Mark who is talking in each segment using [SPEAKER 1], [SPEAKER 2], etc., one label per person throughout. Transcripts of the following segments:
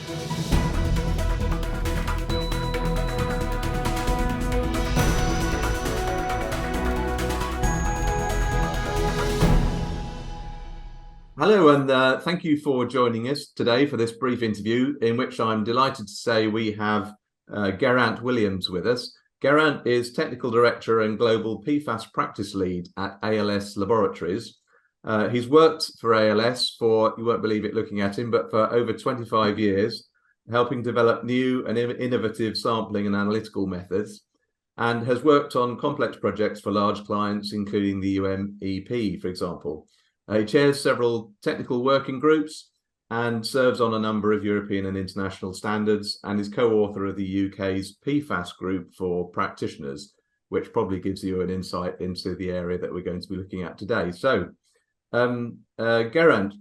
[SPEAKER 1] Hello, and thank you for joining us today for this brief interview in which I'm delighted to say we have Geraint Williams with us. Geraint is Technical Director and Global PFAS Practice Lead at ALS Laboratories. He's worked for ALS for, you won't believe it looking at him, but for over 25 years, helping develop new and innovative sampling and analytical methods, and has worked on complex projects for large clients, including the UMEP, for example. He chairs several technical working groups and serves on a number of European and international standards, and is co-author of the UK's PFAS group for practitioners, which probably gives you an insight into the area that we're going to be looking at today. So, Geraint,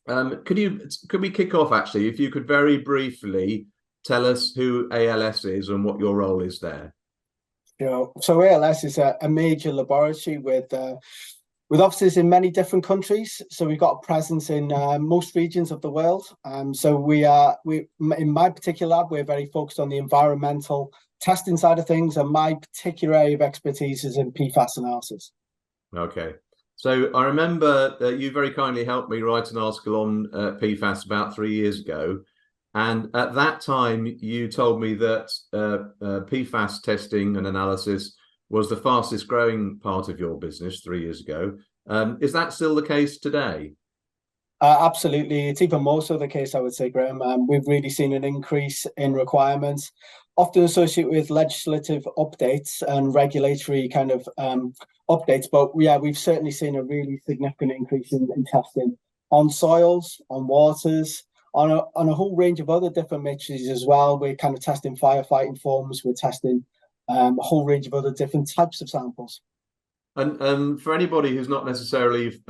[SPEAKER 1] could we kick off actually, if you could very briefly tell us who ALS is and what your role is there?
[SPEAKER 2] So ALS is a major laboratory with offices in many different countries. So we've got a presence in most regions of the world. So we in my particular lab, we're very focused on the environmental testing side of things, and my particular area of expertise is in PFAS analysis.
[SPEAKER 1] Okay. So I remember that you very kindly helped me write an article on PFAS about 3 years ago. And at that time, you told me that PFAS testing and analysis was the fastest growing part of your business 3 years ago. Is that still the case today?
[SPEAKER 2] Absolutely. It's even more so the case, I would say, Graham. We've really seen an increase in requirements, often associated with legislative updates and regulatory kind of updates. But yeah, we've certainly seen a really significant increase in testing on soils, on waters, on a whole range of other different mixtures as well. We're kind of testing firefighting foams, we're testing a whole range of other different types of samples.
[SPEAKER 1] And for anybody who's not necessarily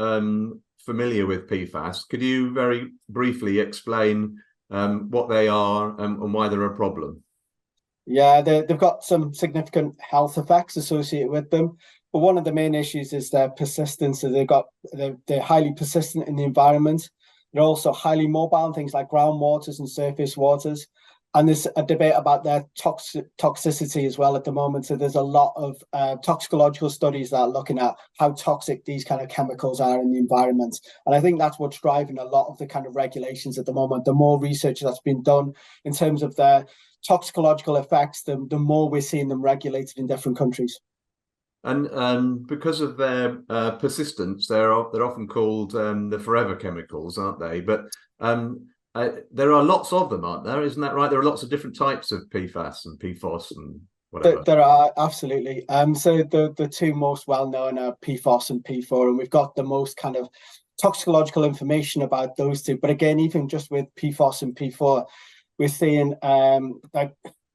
[SPEAKER 1] familiar with PFAS, could you very briefly explain what they are and why they're a problem?
[SPEAKER 2] Yeah, they've got some significant health effects associated with them, but one of the main issues is their persistence. So they're highly persistent in the environment. They're also highly mobile in things like groundwaters and surface waters. And there's a debate about their toxicity as well at the moment. So there's a lot of toxicological studies that are looking at how toxic these kind of chemicals are in the environment. And I think that's what's driving a lot of the kind of regulations at the moment. The more research that's been done in terms of their toxicological effects, the more we're seeing them regulated in different countries.
[SPEAKER 1] And because of their persistence, they're often called the forever chemicals, aren't they? But there are lots of them, aren't there? Isn't that right? There are lots of different types of PFAS and PFOS and whatever.
[SPEAKER 2] There are, absolutely. So the two most well-known are PFOS and P4, and we've got the most kind of toxicological information about those two. But again, even just with PFOS and P4, we're seeing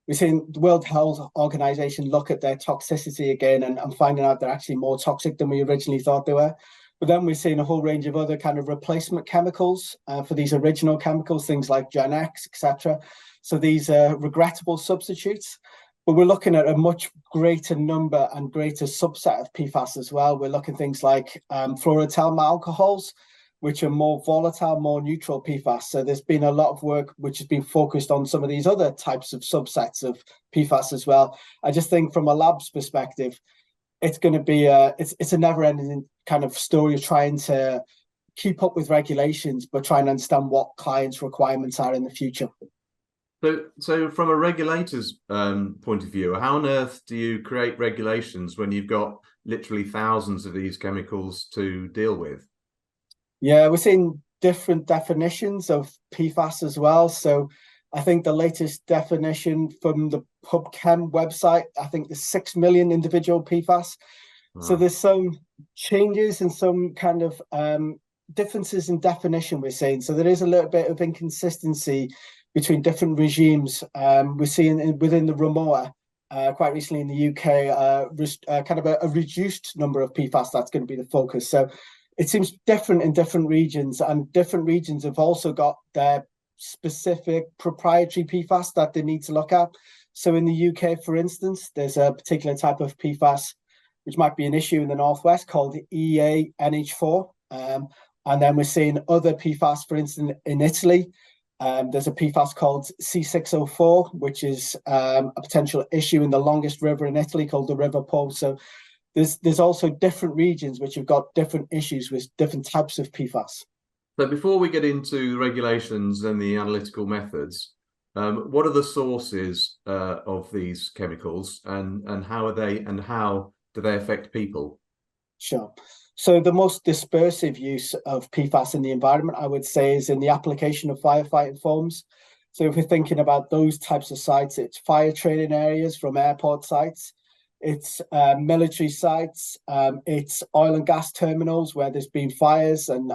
[SPEAKER 2] the World Health Organization look at their toxicity again and finding out they're actually more toxic than we originally thought they were. But then we're seeing a whole range of other kind of replacement chemicals for these original chemicals, things like Gen X, etc. So these are regrettable substitutes. But we're looking at a much greater number and greater subset of PFAS as well. We're looking at things like fluoroethyl alcohols, which are more volatile, more neutral PFAS. So there's been a lot of work which has been focused on some of these other types of subsets of PFAS as well. I just think from a lab's perspective, it's going to be it's a never-ending kind of story of trying to keep up with regulations, but trying to understand what clients' requirements are in the future.
[SPEAKER 1] So from a regulator's point of view, how on earth do you create regulations when you've got literally thousands of these chemicals to deal with?
[SPEAKER 2] Yeah, we're seeing different definitions of PFAS as well. So I think the latest definition from the PubChem website, I think there's 6 million individual PFAS. Wow. So there's some changes and some kind of differences in definition we're seeing. So there is a little bit of inconsistency between different regimes. We're seeing within the REMOA, quite recently in the UK, kind of a reduced number of PFAS that's going to be the focus. So it seems different in different regions, and different regions have also got their specific proprietary PFAS that they need to look at. So in the UK, for instance, there's a particular type of PFAS which might be an issue in the northwest called EANH4. And then we're seeing other PFAS, for instance, in Italy, There's a PFAS called C604, which is a potential issue in the longest river in Italy called the River Po. So there's also different regions which have got different issues with different types of PFAS.
[SPEAKER 1] So before we get into the regulations and the analytical methods, what are the sources of these chemicals, and how do they affect people?
[SPEAKER 2] Sure. So the most dispersive use of PFAS in the environment, I would say, is in the application of firefighting foams. So if we're thinking about those types of sites, it's fire training areas from airport sites, it's military sites, it's oil and gas terminals where there's been fires, and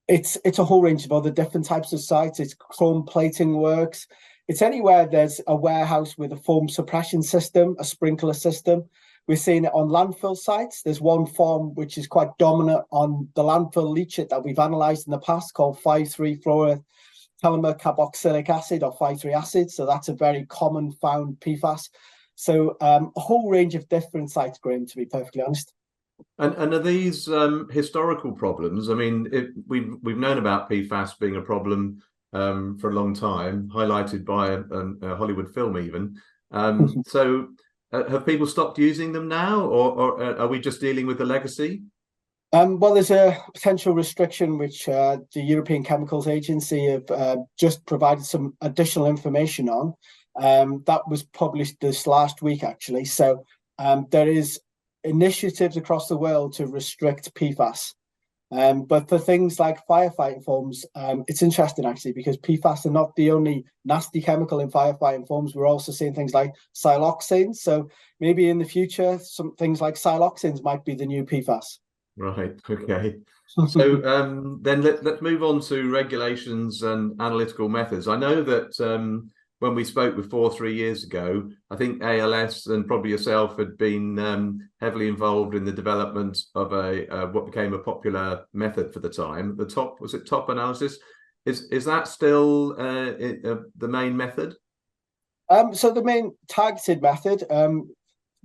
[SPEAKER 2] it's a whole range of other different types of sites. It's chrome plating works. It's anywhere there's a warehouse with a foam suppression system, a sprinkler system. We're seeing it on landfill sites. There's one form which is quite dominant on the landfill leachate that we've analysed in the past called 5,3-fluorotelmer carboxylic acid, or 5,3 acid. So that's a very common found PFAS. So a whole range of different sites, Graham, to be perfectly honest.
[SPEAKER 1] And are these historical problems? I mean, we've known about PFAS being a problem for a long time, highlighted by a Hollywood film even. So have people stopped using them now, or are we just dealing with the legacy?
[SPEAKER 2] Well, there's a potential restriction which the European Chemicals Agency have just provided some additional information on. That was published this last week, actually. So there is initiatives across the world to restrict PFAS. But for things like firefighting foams, it's interesting actually, because PFAS are not the only nasty chemical in firefighting foams. We're also seeing things like siloxanes. So maybe in the future, some things like siloxanes might be the new PFAS.
[SPEAKER 1] Right. Okay. So then let's move on to regulations and analytical methods. I know that when we spoke before 3 years ago, I think ALS and probably yourself had been heavily involved in the development of what became a popular method for the time. Was it top analysis? Is that still the main method?
[SPEAKER 2] So the main targeted method,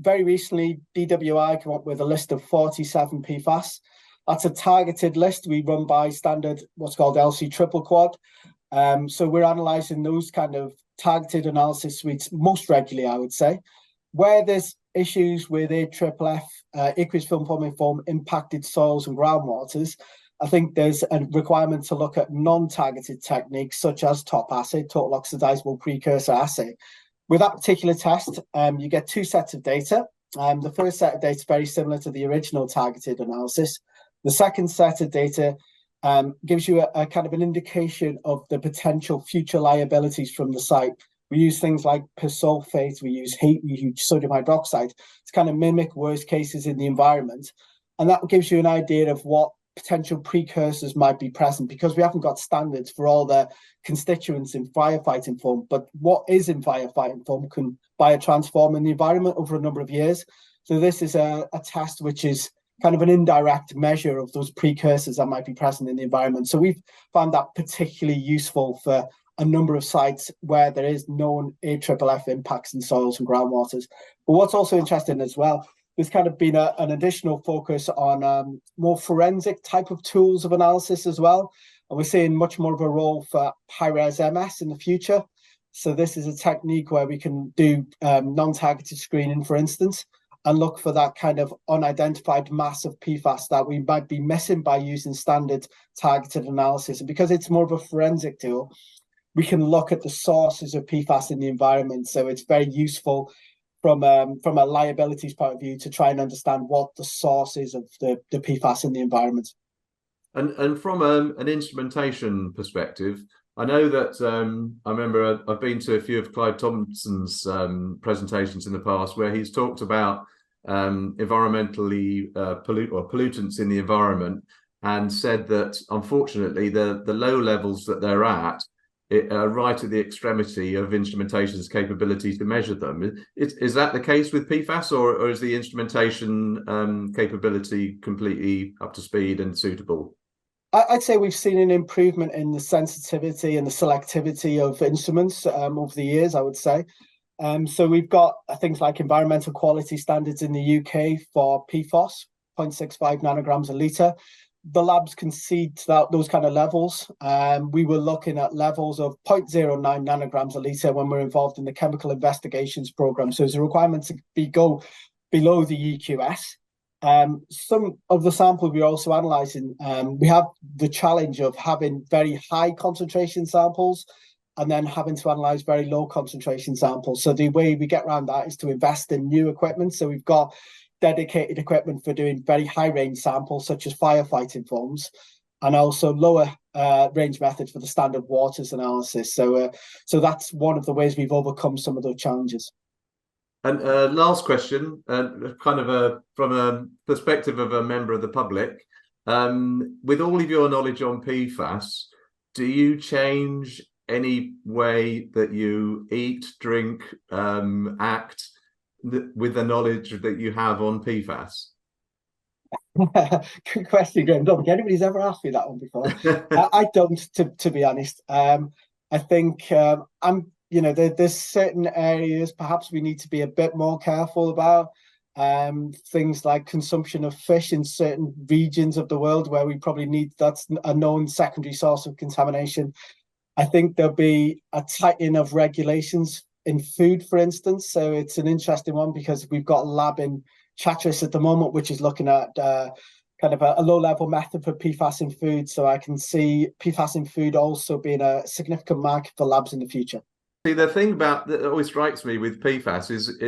[SPEAKER 2] very recently, DWI came up with a list of 47 PFAS. That's a targeted list we run by standard, what's called LC triple quad. So we're analysing those kind of targeted analysis suites most regularly, I would say. Where there's issues with AFFF, aqueous film forming foam, impacted soils and groundwaters, I think there's a requirement to look at non-targeted techniques such as top assay, total oxidizable precursor assay. With that particular test, you get two sets of data. The first set of data is very similar to the original targeted analysis. The second set of data gives you a kind of an indication of the potential future liabilities from the site. We use things like persulfate, we use heat, we use sodium hydroxide to kind of mimic worst cases in the environment. And that gives you an idea of what potential precursors might be present, because we haven't got standards for all the constituents in firefighting foam, but what is in firefighting foam can biotransform in the environment over a number of years. So this is a test which is kind of an indirect measure of those precursors that might be present in the environment. So we've found that particularly useful for a number of sites where there is known AFFF impacts in soils and groundwaters. But what's also interesting as well, there's kind of been an additional focus on more forensic type of tools of analysis as well. And we're seeing much more of a role for high-res MS in the future. So this is a technique where we can do non-targeted screening, for instance, and look for that kind of unidentified mass of PFAS that we might be missing by using standard targeted analysis. And because it's more of a forensic tool, we can look at the sources of PFAS in the environment. So it's very useful from a liabilities point of view to try and understand what the source is of the PFAS in the environment.
[SPEAKER 1] And from an instrumentation perspective, I know that I remember I've been to a few of Clive Thompson's presentations in the past where he's talked about environmentally pollutants in the environment, and said that unfortunately the low levels that they're at right at the extremity of instrumentation's capability to measure them. Is that the case with PFAS, or is the instrumentation capability completely up to speed and suitable?
[SPEAKER 2] I'd say we've seen an improvement in the sensitivity and the selectivity of instruments over the years, I would say. So we've got things like environmental quality standards in the UK for PFOS, 0.65 nanograms a litre. the labs concede to those kind of levels. We were looking at levels of 0.09 nanograms a litre when we're involved in the chemical investigations programme. So there's a requirement to go below the EQS. Some of the samples we're also analysing, we have the challenge of having very high concentration samples and then having to analyse very low concentration samples. So the way we get around that is to invest in new equipment. So we've got dedicated equipment for doing very high range samples, such as firefighting foams, and also lower range methods for the standard waters analysis. So that's one of the ways we've overcome some of those challenges.
[SPEAKER 1] And last question, from a perspective of a member of the public, with all of your knowledge on PFAS, do you change any way that you eat, drink, act with the knowledge that you have on PFAS?
[SPEAKER 2] Good question, Graham. I don't think anybody's ever asked me that one before. I don't, to be honest. I think there's certain areas perhaps we need to be a bit more careful about. Things like consumption of fish in certain regions of the world where we probably that's a known secondary source of contamination. I think there'll be a tightening of regulations in food, for instance. So it's an interesting one because we've got a lab in Chatteris at the moment, which is looking at kind of a low-level method for PFAS in food. So I can see PFAS in food also being a significant market for labs in the future.
[SPEAKER 1] See, the thing that always strikes me with PFAS is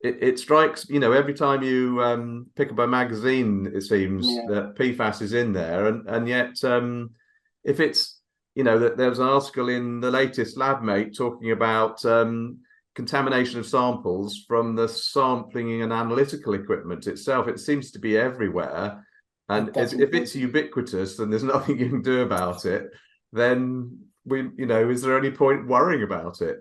[SPEAKER 1] it strikes, every time you pick up a magazine, it seems that PFAS is in there. And yet, if it's, that there was an article in the latest LabMate talking about contamination of samples from the sampling and analytical equipment itself. It seems to be everywhere. And if it's ubiquitous and there's nothing you can do about it, then is there any point worrying about it?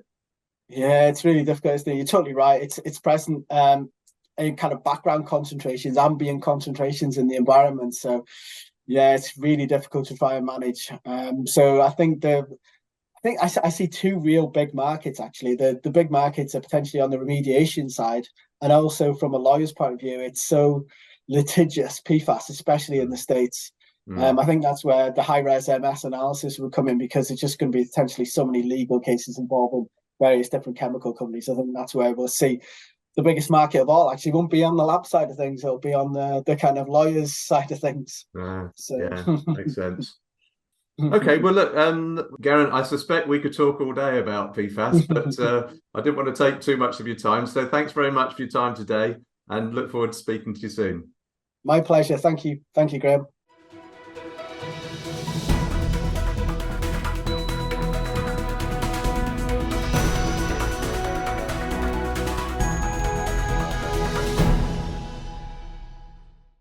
[SPEAKER 2] Yeah, it's really difficult, isn't it? You're totally right. It's present in kind of background concentrations, ambient concentrations in the environment. So yeah, it's really difficult to try and manage. So I think I see two real big markets, actually. The big markets are potentially on the remediation side, and also from a lawyer's point of view, it's so litigious, PFAS, especially in the States. I think that's where the high-res MS analysis will come in, because it's just going to be potentially so many legal cases involving various different chemical companies. I think that's where we'll see the biggest market of all. Actually, won't be on the lab side of things. It'll be on the kind of lawyers side of things.
[SPEAKER 1] Yeah, makes sense. Okay, well, look, Geraint, I suspect we could talk all day about PFAS, but I didn't want to take too much of your time. So thanks very much for your time today, and look forward to speaking to you soon.
[SPEAKER 2] My pleasure. Thank you. Thank you, Graham.